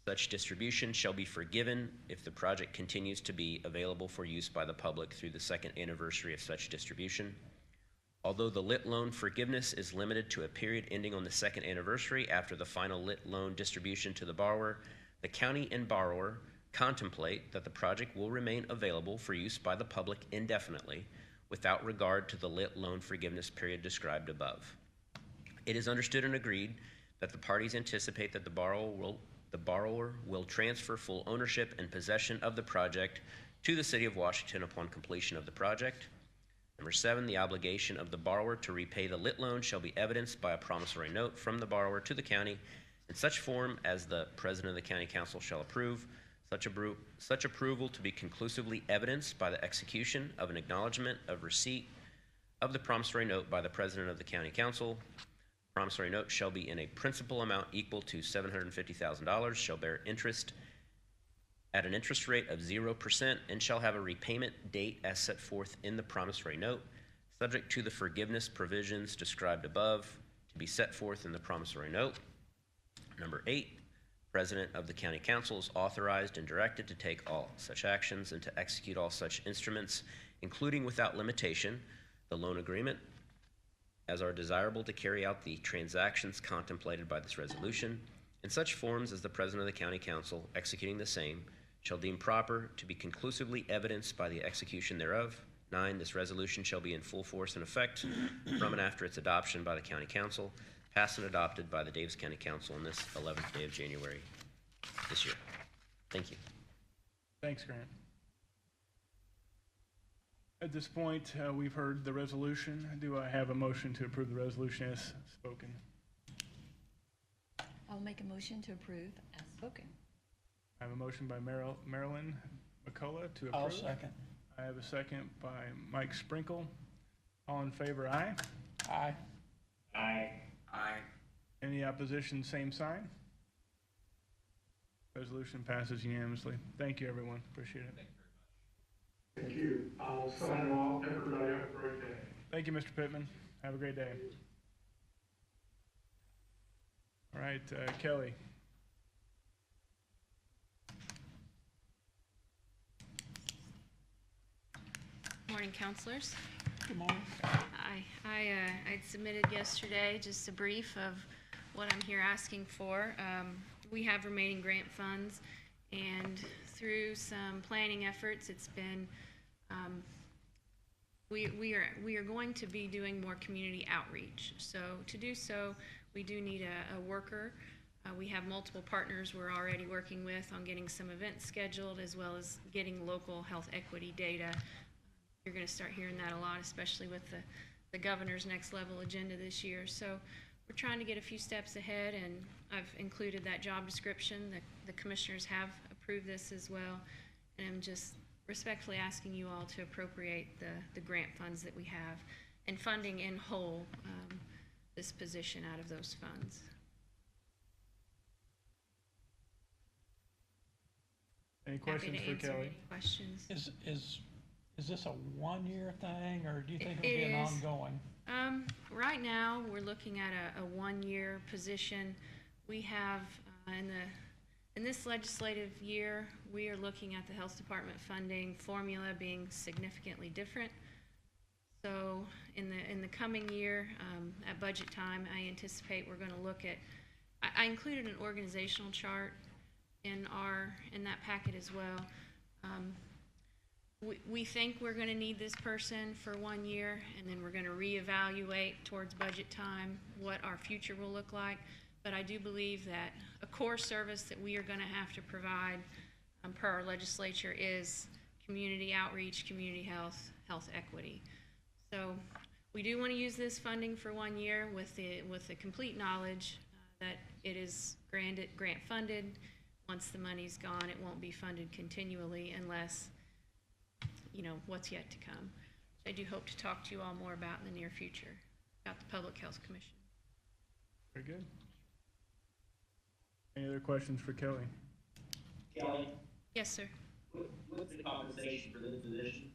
such distribution shall be forgiven if the project continues to be available for use by the public through the second anniversary of such distribution. Although the lit loan forgiveness is limited to a period ending on the second anniversary after the final lit loan distribution to the borrower, the county and borrower contemplate that the project will remain available for use by the public indefinitely without regard to the lit loan forgiveness period described above. It is understood and agreed that the parties anticipate that the borrower will transfer full ownership and possession of the project to the city of Washington upon completion of the project. Number 7, the obligation of the borrower to repay the lit loan shall be evidenced by a promissory note from the borrower to the county in such form as the president of the county council shall approve, such approval to be conclusively evidenced by the execution of an acknowledgement of receipt of the promissory note by the president of the county council. Promissory note shall be in a principal amount equal to $750,000, shall bear interest at an interest rate of 0%, and shall have a repayment date as set forth in the promissory note, subject to the forgiveness provisions described above to be set forth in the promissory note. Number 8, President of the County Council is authorized and directed to take all such actions and to execute all such instruments, including without limitation, the loan agreement, as are desirable to carry out the transactions contemplated by this resolution, in such forms as the President of the County Council, executing the same, shall deem proper to be conclusively evidenced by the execution thereof. 9, this resolution shall be in full force and effect from and after its adoption by the County Council, passed and adopted by the Daviess County Council on this 11th day of January this year. Thank you. Thanks, Grant. At this point, we've heard the resolution. Do I have a motion to approve the resolution as spoken? I'll make a motion to approve as spoken. I have a motion by Marilyn McCullough to approve. I'll second. I have a second by Mike Sprinkle. All in favor, aye. Aye. Aye. Aye. Any opposition, same sign. Resolution passes unanimously. Thank you, everyone. Appreciate it. Thank you. I'll sign off. Everybody have a great day. Thank you, Mr. Pittman. Have a great day. All right, Kelly. Morning, counselors. Good morning. I'd submitted yesterday just a brief of what I'm here asking for. We have remaining grant funds, and through some planning efforts, it's been, we are going to be doing more community outreach. So to do so, we do need a worker. We have multiple partners we're already working with on getting some events scheduled, as well as getting local health equity data. You're going to start hearing that a lot, especially with the governor's next level agenda this year. So we're trying to get a few steps ahead, and I've included that job description. The commissioners have approved this as well, and I'm just respectfully asking you all to appropriate the grant funds that we have and funding in whole this position out of those funds. Any questions for Happy to answer Kelly? any questions. Is this a one-year thing, or do you think it'll be an ongoing? Right now, we're looking at a one-year position. We have, in this legislative year, we are looking at the health department funding formula being significantly different. So in the coming year, at budget time, I anticipate we're going to look at, I included an organizational chart in that packet as well. We think we're going to need this person for 1 year, and then we're going to reevaluate towards budget time what our future will look like. But I do believe that a core service that we are going to have to provide per our legislature is community outreach, community health, health equity. So we do want to use this funding for 1 year with the complete knowledge that it is grant funded. Once the money's gone, it won't be funded continually unless what's yet to come. I do hope to talk to you all more about in the near future, about the Public Health Commission. Very good. Any other questions for Kelly? Kelly, Yes, sir. what's the compensation for this position?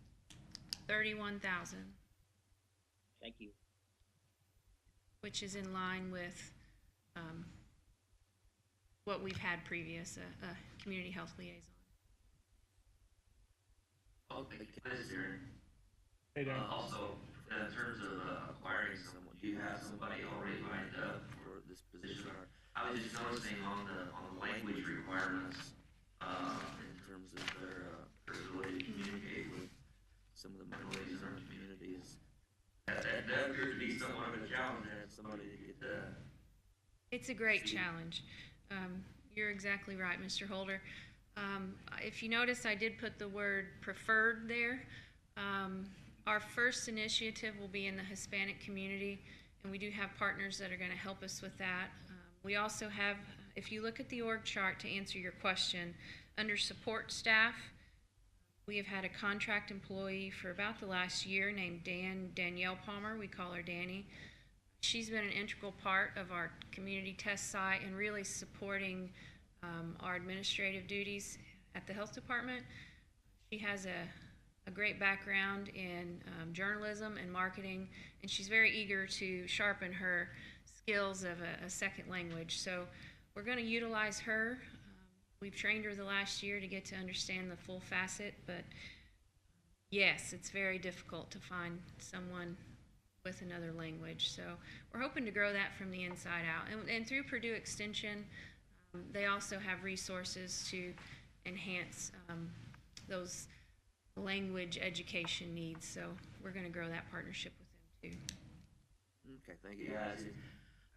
$31,000, Thank you. which is in line with what we've had previous, a community health liaison. Okay, this is Aaron. Hey, Dan. Also, in terms of acquiring someone, do you have somebody already lined up for this position? Or I was just noticing on the language requirements, in terms of their ability to communicate with some of the minorities in our communities. That appears to be somewhat of a challenge, and somebody to get It's a great challenge. You're exactly right, Mr. Holder. If you notice, I did put the word preferred there. Our first initiative will be in the Hispanic community, and we do have partners that are going to help us with that. We also have, if you look at the org chart to answer your question, under support staff, we have had a contract employee for about the last year named Danielle Palmer. We call her Danny. She's been an integral part of our community test site and really supporting our administrative duties at the health department. She has a great background in journalism and marketing, and she's very eager to sharpen her skills of a second language. So we're going to utilize her. We've trained her the last year to get to understand the full facet, but yes, it's very difficult to find someone with another language. So we're hoping to grow that from the inside out. And through Purdue Extension, they also have resources to enhance those language education needs. So we're going to grow that partnership with them too. Okay, thank you. Yeah,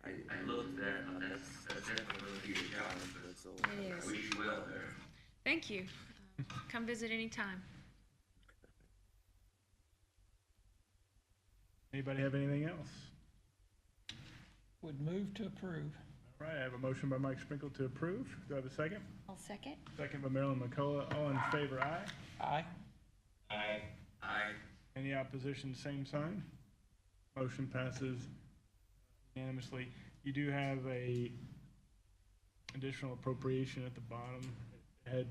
I looked at that, that's definitely going to be a challenge, but so It I is. wish you well there. Thank you. Come visit anytime. Anybody have anything else? Would move to approve. All right, I have a motion by Mike Sprinkle to approve. Do I have a second? I'll second. Second by Marilyn McCullough. All in favor, aye. Aye. Aye. Aye. Any opposition, same sign. Motion passes unanimously. You do have a additional appropriation at the bottom. It had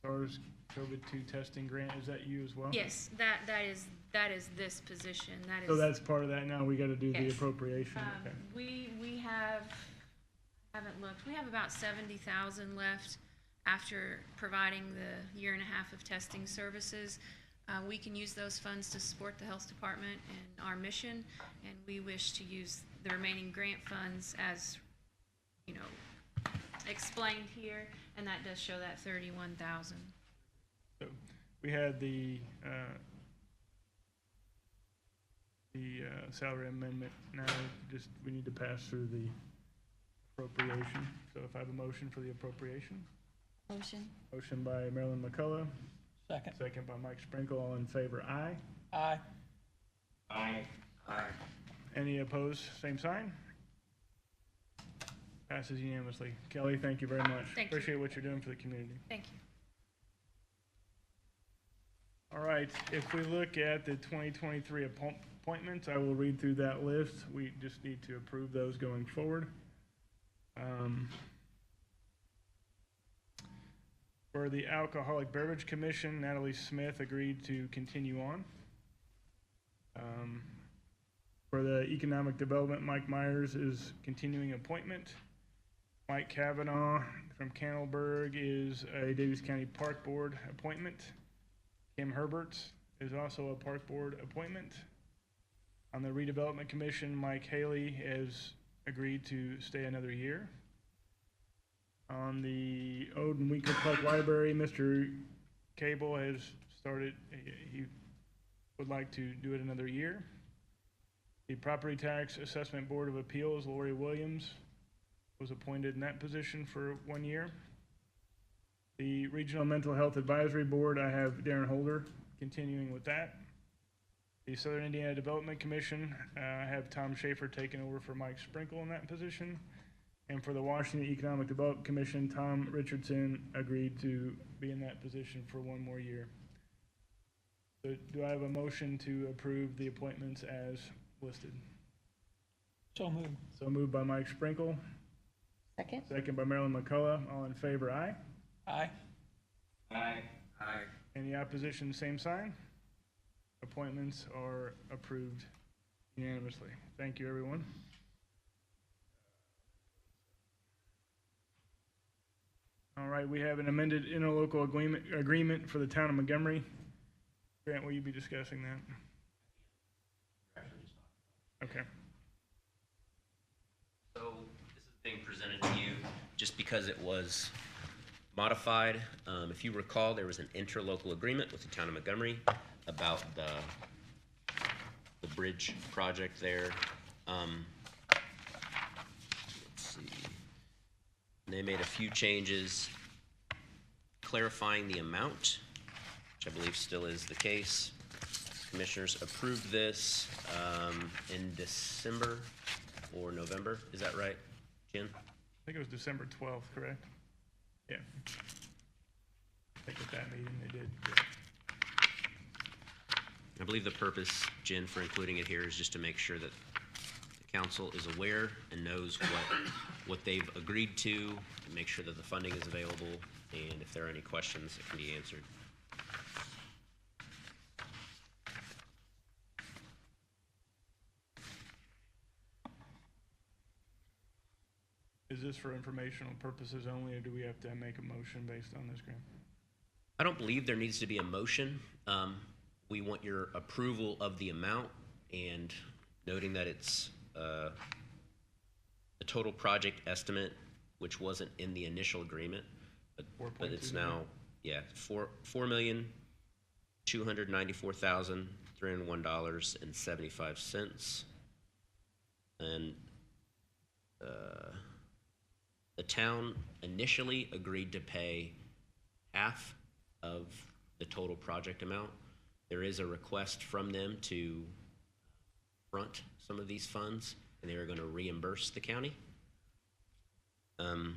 SARS-CoV-2 testing grant. Is that you as well? Yes, that is this position. That is. So that's part of that now. We got to do the Yes. appropriation. Okay. We have, I haven't looked, we have about 70,000 left after providing the year and a half of testing services. We can use those funds to support the health department and our mission, and we wish to use the remaining grant funds as, explained here, and that does show that 31,000. So we had the salary amendment. Now just we need to pass through the appropriation. So if I have a motion for the appropriation. Motion. Motion by Marilyn McCullough. Second. Second by Mike Sprinkle. All in favor, aye. Aye. Aye. Aye. Any opposed, same sign. Passes unanimously. Kelly, thank you very much. Thank you. Appreciate what you're doing for the community. Thank you. All right, if we look at the 2023 appointments, I will read through that list. We just need to approve those going forward. For the Alcoholic Beverage Commission, Natalie Smith agreed to continue on. For the Economic Development, Mike Myers is continuing appointment. Mike Kavanaugh from Cannelberg is a Daviess County Park Board appointment. Kim Herbert is also a Park Board appointment. On the Redevelopment Commission, Mike Haley has agreed to stay another year. On the Odin Winkel Park Library, Mr. Cable has started, he would like to do it another year. The Property Tax Assessment Board of Appeals, Lori Williams, was appointed in that position for 1 year. The Regional Mental Health Advisory Board, I have Darren Holder continuing with that. The Southern Indiana Development Commission, I have Tom Schaefer taking over for Mike Sprinkle in that position. And for the Washington Economic Development Commission, Tom Richardson agreed to be in that position for 1 more year. So do I have a motion to approve the appointments as listed? So moved. So moved by Mike Sprinkle, Second. second by Marilyn McCullough. All in favor, aye. Aye. Aye. Aye. Any opposition, same sign. Appointments are approved unanimously. Thank you, everyone. All right, we have an amended interlocal agreement for the town of Montgomery. Grant, will you be discussing that? Okay. So this is being presented to you just because it was modified. If you recall, there was an interlocal agreement with the town of Montgomery about the bridge project there. Let's see. They made a few changes clarifying the amount, which I believe still is the case. Commissioners approved this in December or November. Is that right, Jen? I think it was December 12th, correct? Yeah. I think at that meeting they did. Yeah. I believe the purpose, Jen, for including it here is just to make sure that the council is aware and knows what they've agreed to, and make sure that the funding is available, and if there are any questions, it can be answered. Is this for informational purposes only, or do we have to make a motion based on this, Grant? I don't believe there needs to be a motion. We want your approval of the amount, and noting that it's the total project estimate, which wasn't in the initial agreement, but it's 4.2 now, yeah, $4,294,301.75. And the town initially agreed to pay half of the total project amount. There is a request from them to front some of these funds, and they are going to reimburse the county. And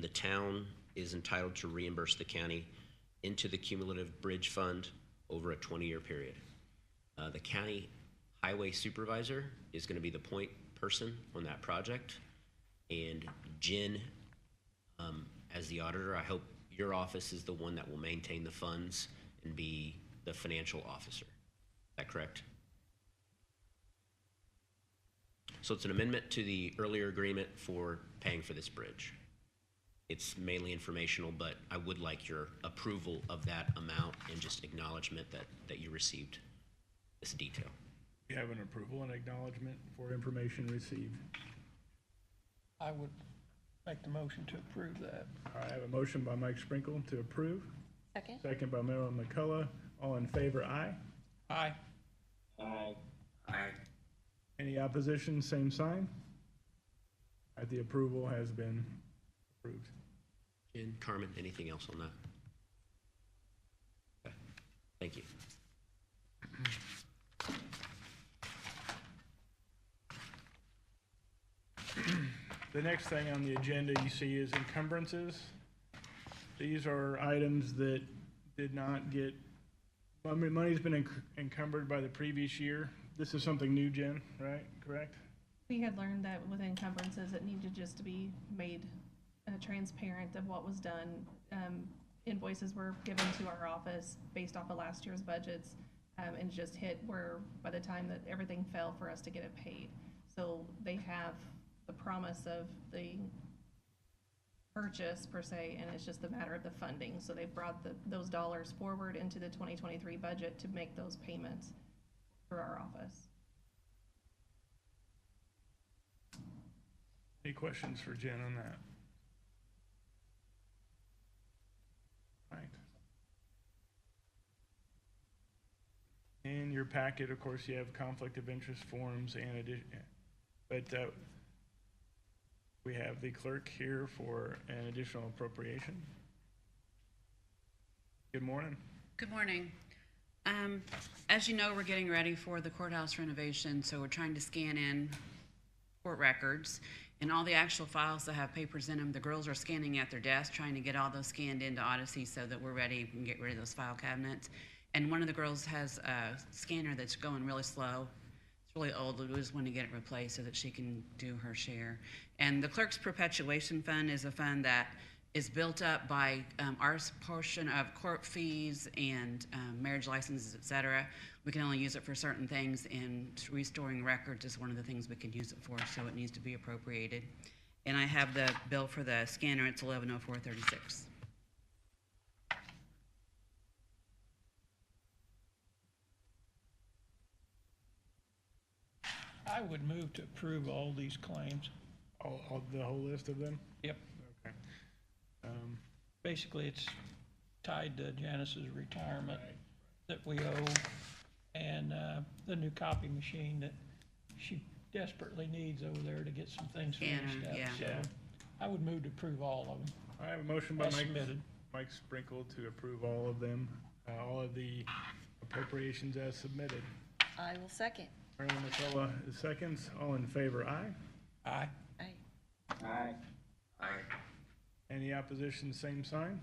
the town is entitled to reimburse the county into the cumulative bridge fund over a 20-year period. The county highway supervisor is going to be the point person on that project, and Jen, as the auditor, I hope your office is the one that will maintain the funds and be the financial officer. Is that correct? So it's an amendment to the earlier agreement for paying for this bridge. It's mainly informational, but I would like your approval of that amount and just acknowledgement that you received this detail. We have an approval and acknowledgement for information received. I would make the motion to approve that. I have a motion by Mike Sprinkle to approve. Second? Second by Marilyn McCullough. All in favor, aye. Aye. Aye. Any opposition, same sign. The approval has been approved. Jen, Carmen, anything else on that? Okay. Thank you. The next thing on the agenda you see is encumbrances. These are items that did not get, I mean, money's been encumbered by the previous year. This is something new, Jen, right? Correct? We had learned that with encumbrances, it needed just to be made transparent of what was done. Invoices were given to our office based off of last year's budgets, and just hit where by the time that everything fell for us to get it paid. So they have the promise of the purchase per se, and it's just a matter of the funding. So they brought those dollars forward into the 2023 budget to make those payments for our office. Any questions for Jen on that? Right. In your packet, of course, you have conflict of interest forms and but we have the clerk here for an additional appropriation. Good morning. Good morning. As you know, we're getting ready for the courthouse renovation, so we're trying to scan in court records and all the actual files that have papers in them. The girls are scanning at their desk, trying to get all those scanned into Odyssey so that we're ready and get rid of those file cabinets. And one of the girls has a scanner that's going really slow. It's really old. We just want to get it replaced so that she can do her share. And the Clerk's Perpetuation Fund is a fund that is built up by our portion of court fees and marriage licenses, et cetera. We can only use it for certain things, and restoring records is one of the things we can use it for, so it needs to be appropriated. And I have the bill for the scanner. It's $1104.36. I would move to approve all these claims. All the whole list of them? Yep. Okay. Basically, it's tied to Janice's retirement that we owe, and the new copy machine that she desperately needs over there to get some things finished up. Yeah. So I would move to approve all of them. I have a motion by As submitted. Mike Sprinkle to approve all of them, all of the appropriations as submitted. I will second. Marilyn McCullough is seconds. All in favor, aye. Aye. Aye. Any opposition, same sign.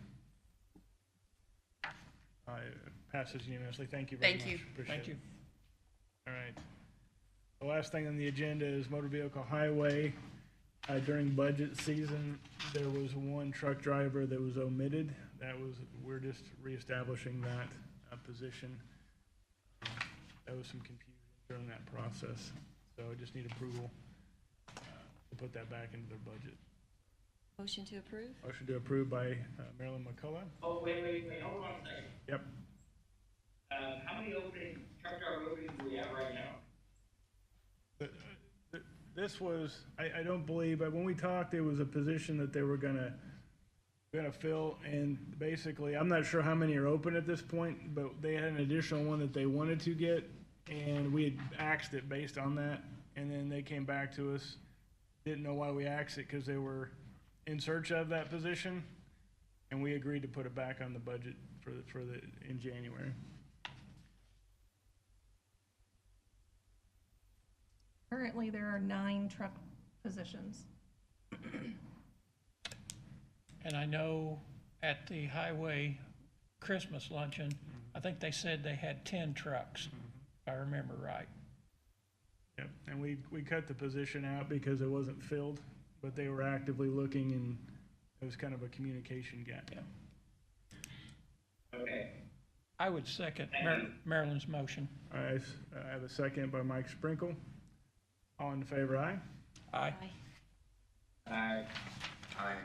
Passes unanimously. Thank you very much. Thank you. Appreciate Thank it. you. All right. The last thing on the agenda is motor vehicle highway. During budget season, there was one truck driver that was omitted. We're just reestablishing that position. There was some confusion during that process, so I just need approval to put that back into their budget. Motion to approve? Motion to approve by Marilyn McCullough. Oh, wait, hold on a second. Yep. How many truck driver openings do we have right now? This was, I don't believe, but when we talked, it was a position that they were gonna fill, and basically, I'm not sure how many are open at this point, but they had an additional one that they wanted to get, and we had axed it based on that, and then they came back to us, didn't know why we axed it, because they were in search of that position, and we agreed to put it back on the budget in January. Currently, there are 9 truck positions. And I know at the highway Christmas luncheon, I think they said they had 10 trucks, if I remember right. Yep, and we cut the position out because it wasn't filled, but they were actively looking, and it was kind of a communication gap. Okay. I would second Marilyn's motion. I have a second by Mike Sprinkle. All in favor, aye? Aye. Aye. Aye.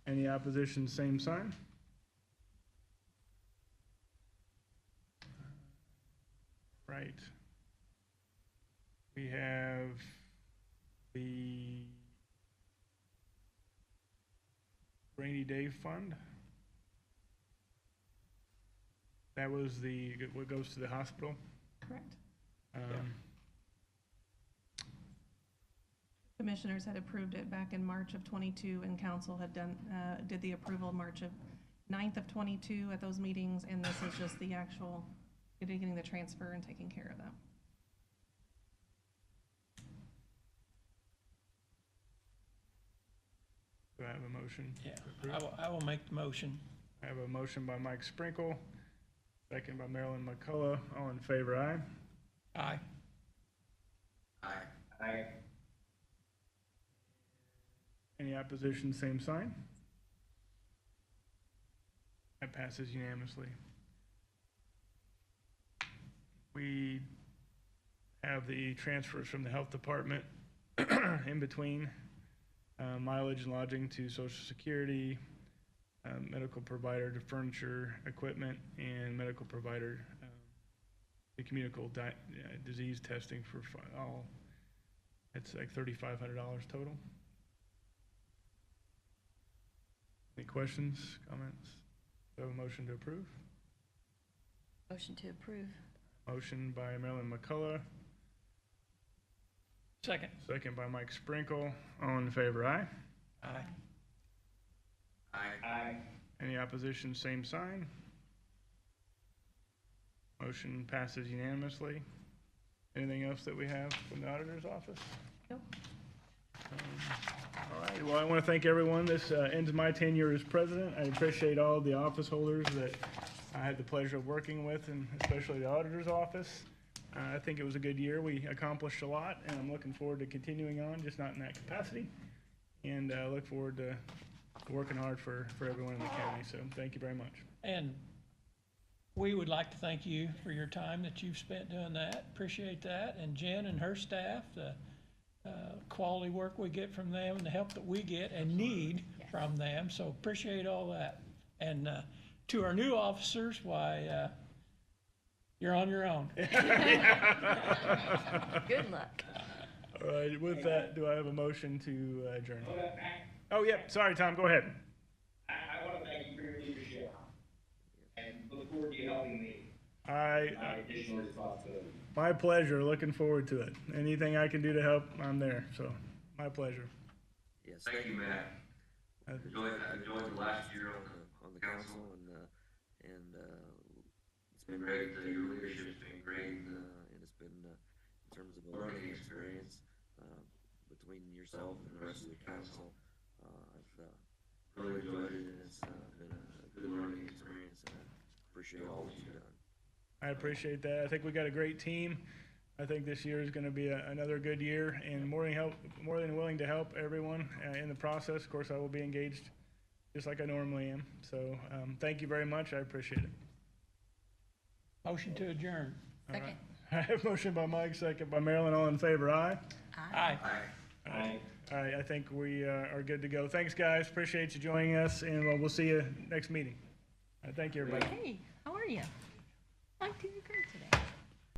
Any opposition, same sign? Right. We have the rainy day fund. That was what goes to the hospital. Correct. Commissioners had approved it back in March of '22, and council had did the approval March of 9th of '22 at those meetings, and this is just the actual getting the transfer and taking care of that. Do I have a motion? Yeah, I will make the motion. I have a motion by Mike Sprinkle, second by Marilyn McCullough. All in favor, aye? Aye. Aye. Aye. Any opposition, same sign? That passes unanimously. We have the transfers from the health department in between mileage and lodging to Social Security, medical provider to furniture, equipment, and medical provider to communicable disease testing for all. It's like $3,500 total. Any questions, comments? Do I have a motion to approve? Motion to approve. Motion by Marilyn McCullough, Second. second by Mike Sprinkle. All in favor, aye? Aye. Aye. Aye. Any opposition, same sign. Motion passes unanimously. Anything else that we have from the auditor's office? Nope. All right, well, I want to thank everyone. This ends my tenure as president. I appreciate all the office holders that I had the pleasure of working with, and especially the auditor's office. I think it was a good year. We accomplished a lot, and I'm looking forward to continuing on, just not in that capacity. And look forward to working hard for everyone in the county. So thank you very much. And we would like to thank you for your time that you've spent doing that. Appreciate that. And Jen and her staff, the quality work we get from them and the help that we get and need from them. So appreciate all that. And to our new officers, why, you're on your own. Good luck. All right, with that, do I have a motion to adjourn? Oh, yeah, sorry, Tom, go ahead. I want to thank you for your leadership and look forward to you helping me. My Additional responsibility. My pleasure, looking forward to it. Anything I can do to help, I'm there, so my pleasure. Yes. Thank you, Matt. I enjoyed the last year on the council, and it's been great. Your leadership's been great, and it's been in terms of a learning experience between yourself and the rest of the council. I've really enjoyed it, and it's been a good learning experience, and I appreciate all that you've done. I appreciate that. I think we got a great team. I think this year is going to be another good year, and more than willing to help everyone in the process. Of course, I will be engaged just like I normally am. So thank you very much. I appreciate it. Motion to adjourn. Second. Right. I have motion by Mike, second by Marilyn. All in favor, aye? Aye. Aye. All right, I think we are good to go. Thanks, guys. Appreciate you joining us, and we'll see you next meeting. Thank you, everybody. Hey, how are you? I'm doing great today.